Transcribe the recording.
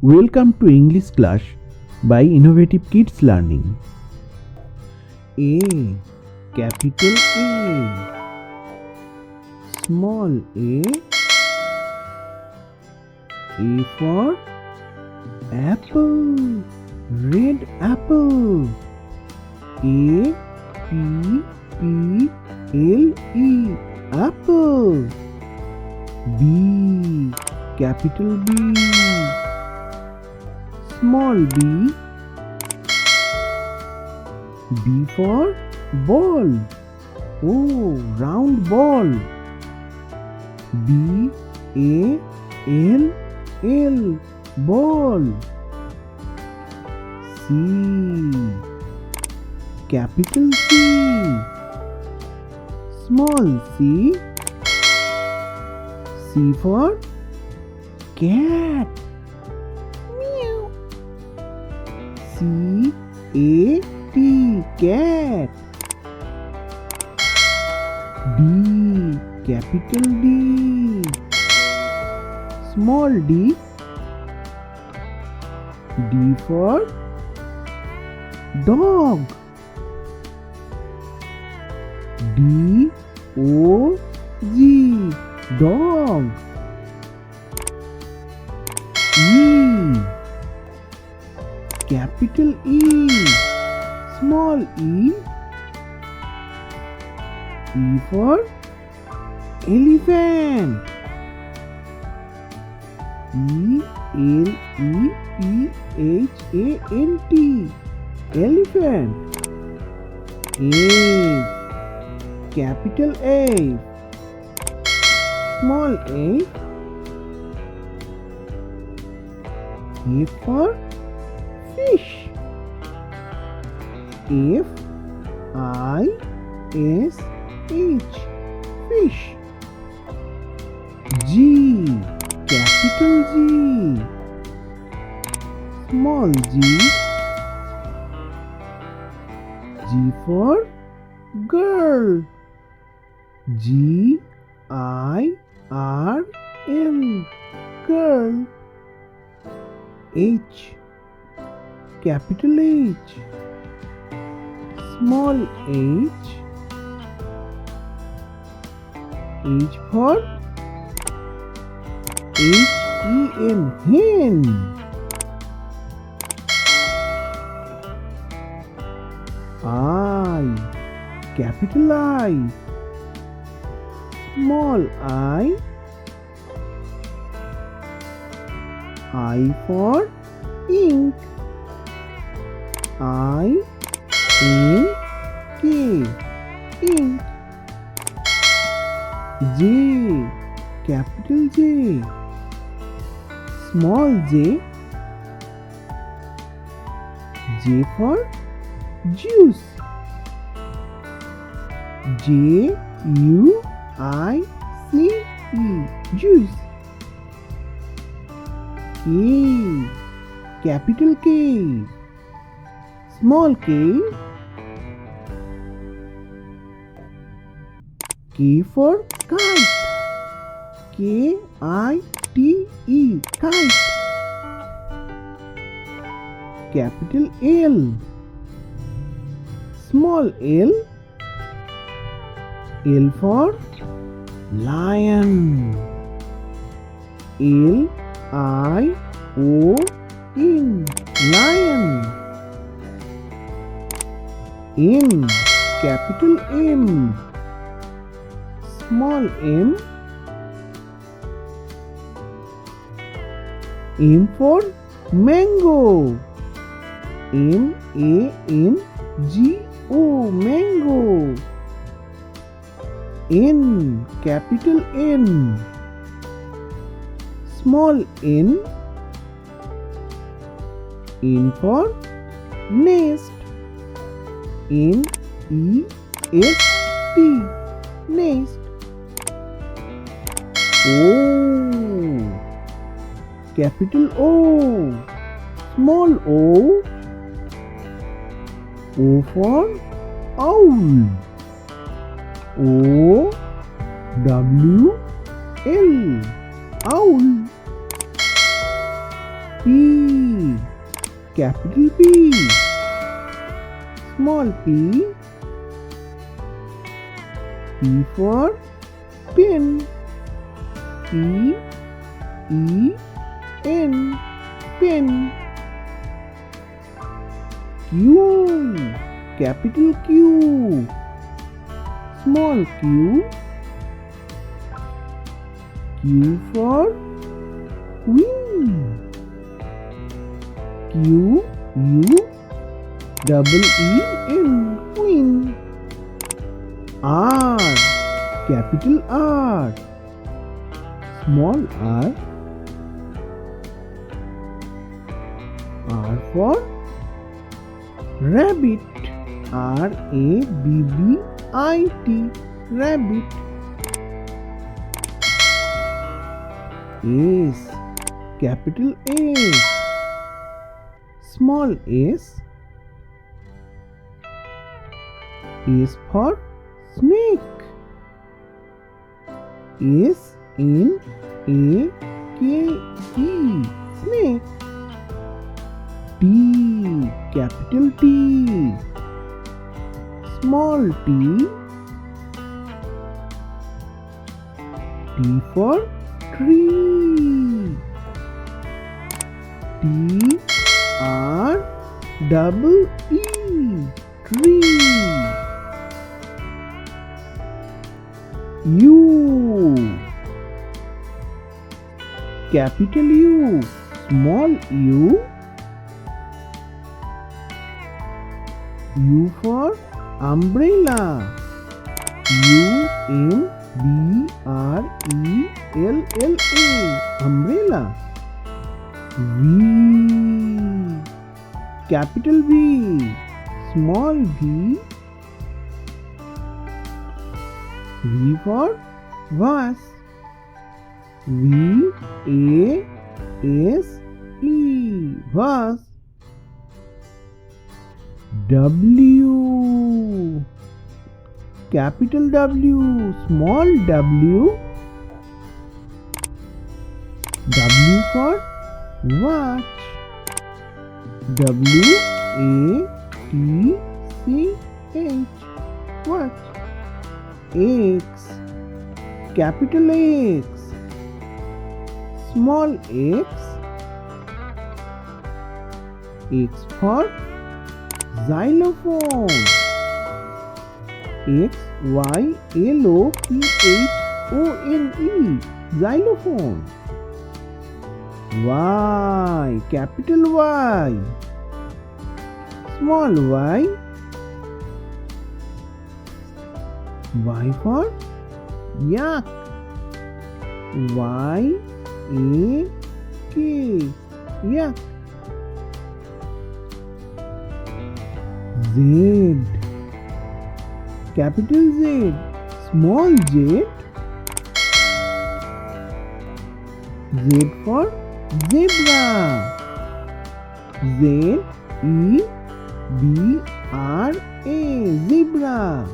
Welcome to English class by Innovative Kids Learning. A, capital A, small a for apple, red apple. A P P L E, apple. B, capital B, small b. B for ball. Oh, round ball. B A L L, ball. C, capital C, small c. C for cat. Meow. C A T, cat. D, capital D, small d. D for dog. D O G, dog. E, capital E, small e. E for elephant. ELEPHANT, elephant. A, capital A, small a. A for fish. FISH, fish. G, capital G, small g. G for girl. GIRL, girl. H, capital H, small h. H for HEN, hen. I, capital I, small I. I for ink. INK, ink. J, capital J, small j. J for juice. JUICE, juice. K, capital K, small k. K for kite. KITE, kite. Capital L, small l. L for lion. LION, lion. M, capital M, small m. M for mango. MANGO, mango. N, capital N, small n. N for nest. NEST, nest. O, capital O, small o. O for owl. OWL, owl. P. Capital P. Small p. P for pen. P E N. Pen. Q. Capital Q. Small q. Q for queen. Q U double E N. Queen. R. Capital R. Small r. R for rabbit. R-A-B-B-I-T. Rabbit. S. Capital S. Small s. S for snake. S-N-A-K-E. Snake. T. Capital T. Small t. T for tree. T R double E. Tree. U. Capital U. Small u. U for umbrella. U-M-B-R-E-L-L-A. Umbrella. V. Capital V. Small v. V for vase. V-A-S-E. Vase. W. Capital W. Small w. W for watch. W-A-T-C-H. Watch. X. Capital X. Small x. X for xylophone. X-Y-L-O-P-H-O-N-E. Xylophone. Y. Capital Y. Small y. Y for yak. Y-A-K. Yak. Z. Capital Z. Small z. Z for zebra. Z-E-B-R-A. Zebra.